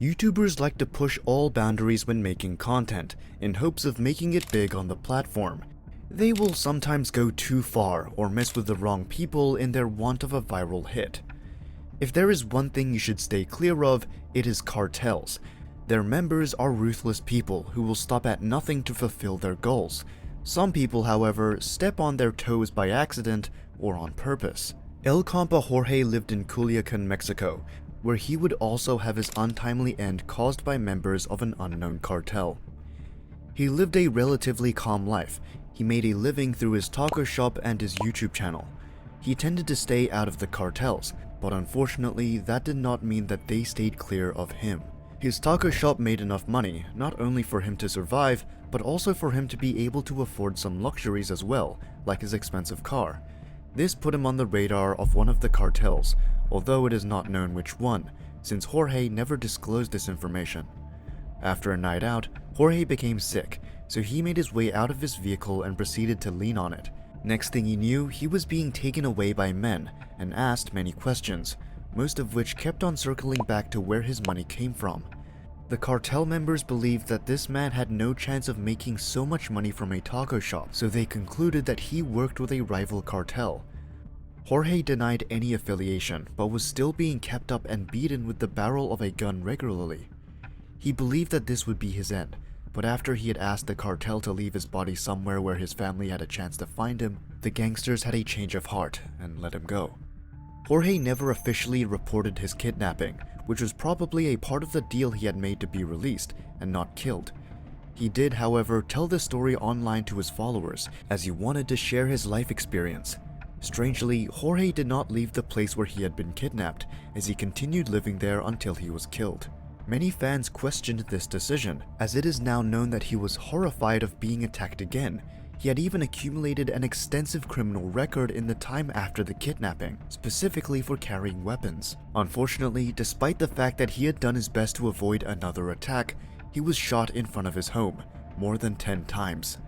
YouTubers like to push all boundaries when making content, in hopes of making it big on the platform. They will sometimes go too far or mess with the wrong people in their want of a viral hit. If there is one thing you should stay clear of, it is cartels. Their members are ruthless people who will stop at nothing to fulfill their goals. Some people, however, step on their toes by accident or on purpose. El Compa Jorge lived in Culiacan, Mexico, where he would also have his untimely end caused by members of an unknown cartel. He lived a relatively calm life. He made a living through his taco shop and his YouTube channel. He tended to stay out of the cartels, but unfortunately that did not mean that they stayed clear of him. His taco shop made enough money, not only for him to survive, but also for him to be able to afford some luxuries as well, like his expensive car. This put him on the radar of one of the cartels, although it is not known which one, since Jorge never disclosed this information. After a night out, Jorge became sick, so he made his way out of his vehicle and proceeded to lean on it. Next thing he knew, he was being taken away by men and asked many questions, most of which kept on circling back to where his money came from. The cartel members believed that this man had no chance of making so much money from a taco shop, so they concluded that he worked with a rival cartel. Jorge denied any affiliation, but was still being kept up and beaten with the barrel of a gun regularly. He believed that this would be his end, but after he had asked the cartel to leave his body somewhere where his family had a chance to find him, the gangsters had a change of heart and let him go. Jorge never officially reported his kidnapping, which was probably a part of the deal he had made to be released and not killed. He did, however, tell the story online to his followers, as he wanted to share his life experience. Strangely, Jorge did not leave the place where he had been kidnapped, as he continued living there until he was killed. Many fans questioned this decision, as it is now known that he was horrified of being attacked again. He had even accumulated an extensive criminal record in the time after the kidnapping, specifically for carrying weapons. Unfortunately, despite the fact that he had done his best to avoid another attack, he was shot in front of his home, more than 10 times.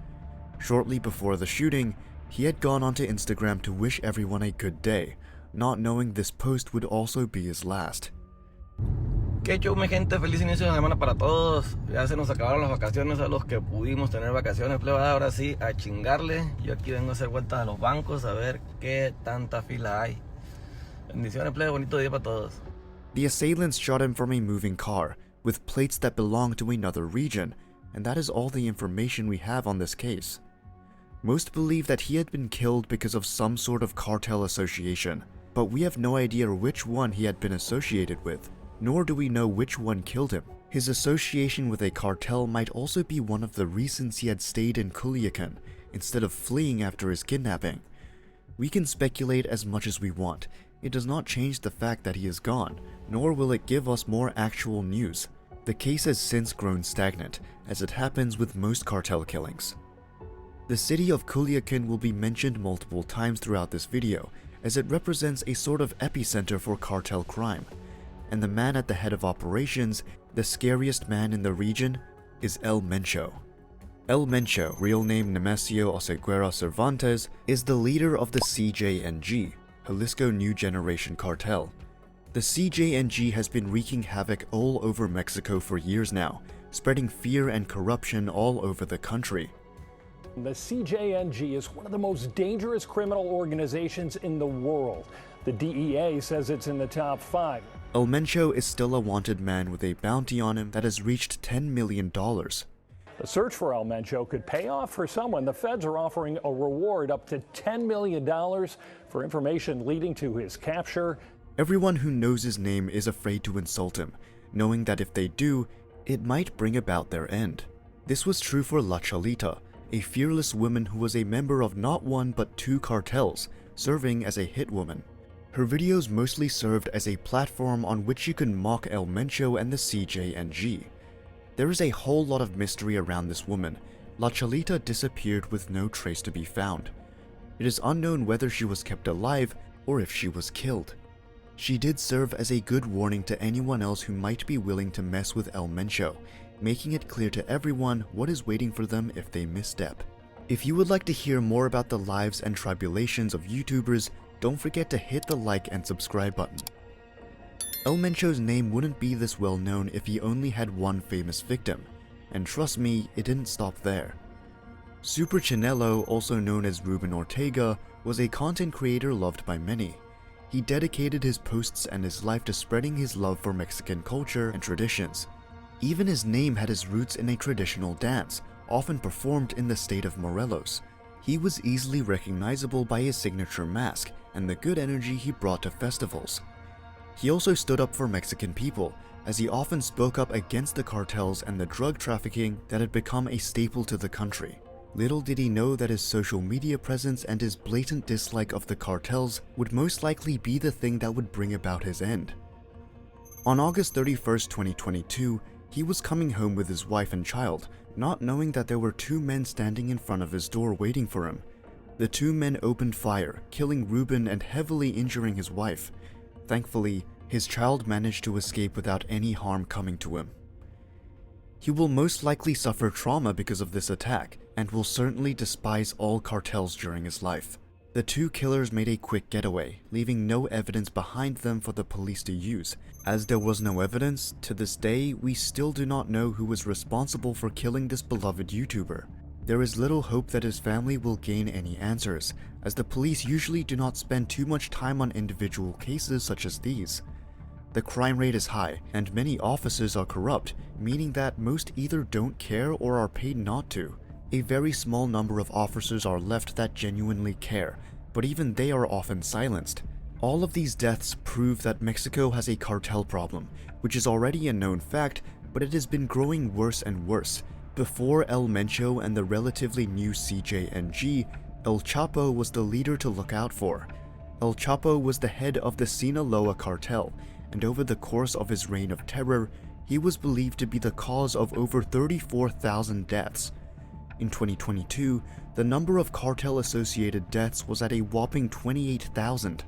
Shortly before the shooting, he had gone onto Instagram to wish everyone a good day, not knowing this post would also be his last. Que show, mi gente, feliz inicio de semana para todos. Ya se nos acabaron las vacaciones a los que pudimos tener vacaciones, plebada. Ahora sí, a chingarle. Yo aquí vengo a hacer vueltas a los bancos a ver qué tanta fila hay. Bendiciones, plebe, bonito día para todos. The assailants shot him from a moving car, with plates that belonged to another region, and that is all the information we have on this case. Most believe that he had been killed because of some sort of cartel association, but we have no idea which one he had been associated with, nor do we know which one killed him. His association with a cartel might also be one of the reasons he had stayed in Culiacan, instead of fleeing after his kidnapping. We can speculate as much as we want. It does not change the fact that he is gone, nor will it give us more actual news. The case has since grown stagnant, as it happens with most cartel killings. The city of Culiacan will be mentioned multiple times throughout this video, as it represents a sort of epicenter for cartel crime. And the man at the head of operations, the scariest man in the region, is El Mencho. El Mencho, real name Nemesio Oseguera Cervantes, is the leader of the CJNG, Jalisco New Generation Cartel. The CJNG has been wreaking havoc all over Mexico for years now, spreading fear and corruption all over the country. The CJNG is one of the most dangerous criminal organizations in the world. The DEA says it's in the top 5. El Mencho is still a wanted man with a bounty on him that has reached $10 million. The search for El Mencho could pay off for someone. The feds are offering a reward up to $10 million for information leading to his capture. Everyone who knows his name is afraid to insult him, knowing that if they do, it might bring about their end. This was true for La Chalita, a fearless woman who was a member of not one but 2 cartels, serving as a hitwoman. Her videos mostly served as a platform on which you can mock El Mencho and the CJNG. There is a whole lot of mystery around this woman. La Chalita disappeared with no trace to be found. It is unknown whether she was kept alive or if she was killed. She did serve as a good warning to anyone else who might be willing to mess with El Mencho, making it clear to everyone what is waiting for them if they misstep. If you would like to hear more about the lives and tribulations of YouTubers, don't forget to hit the like and subscribe button. El Mencho's name wouldn't be this well known if he only had one famous victim, and trust me, it didn't stop there. Super Chinelo, also known as Ruben Ortega, was a content creator loved by many. He dedicated his posts and his life to spreading his love for Mexican culture and traditions. Even his name had his roots in a traditional dance, often performed in the state of Morelos. He was easily recognizable by his signature mask and the good energy he brought to festivals. He also stood up for Mexican people, as he often spoke up against the cartels and the drug trafficking that had become a staple to the country. Little did he know that his social media presence and his blatant dislike of the cartels would most likely be the thing that would bring about his end. On August 31st, 2022, he was coming home with his wife and child, not knowing that there were two men standing in front of his door waiting for him. The two men opened fire, killing Ruben and heavily injuring his wife. Thankfully, his child managed to escape without any harm coming to him. He will most likely suffer trauma because of this attack, and will certainly despise all cartels during his life. The two killers made a quick getaway, leaving no evidence behind them for the police to use. As there was no evidence, to this day, we still do not know who was responsible for killing this beloved YouTuber. There is little hope that his family will gain any answers, as the police usually do not spend too much time on individual cases such as these. The crime rate is high, and many officers are corrupt, meaning that most either don't care or are paid not to. A very small number of officers are left that genuinely care, but even they are often silenced. All of these deaths prove that Mexico has a cartel problem, which is already a known fact, but it has been growing worse and worse. Before El Mencho and the relatively new CJNG, El Chapo was the leader to look out for. El Chapo was the head of the Sinaloa cartel, and over the course of his reign of terror, he was believed to be the cause of over 34,000 deaths. In 2022, the number of cartel-associated deaths was at a whopping 28,000.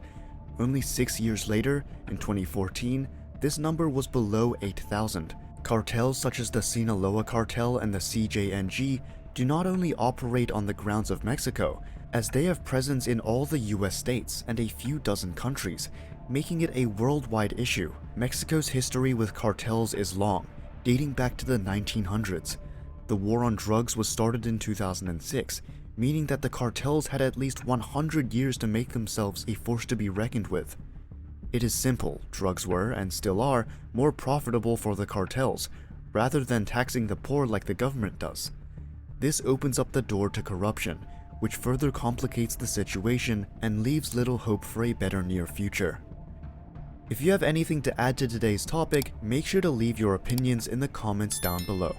Only 6 years later, in 2014, this number was below 8,000. Cartels such as the Sinaloa cartel and the CJNG do not only operate on the grounds of Mexico, as they have presence in all the US states and a few dozen countries, making it a worldwide issue. Mexico's history with cartels is long, dating back to the 1900s. The war on drugs was started in 2006, meaning that the cartels had at least 100 years to make themselves a force to be reckoned with. It is simple, drugs were, and still are, more profitable for the cartels, rather than taxing the poor like the government does. This opens up the door to corruption, which further complicates the situation and leaves little hope for a better near future. If you have anything to add to today's topic, make sure to leave your opinions in the comments down below.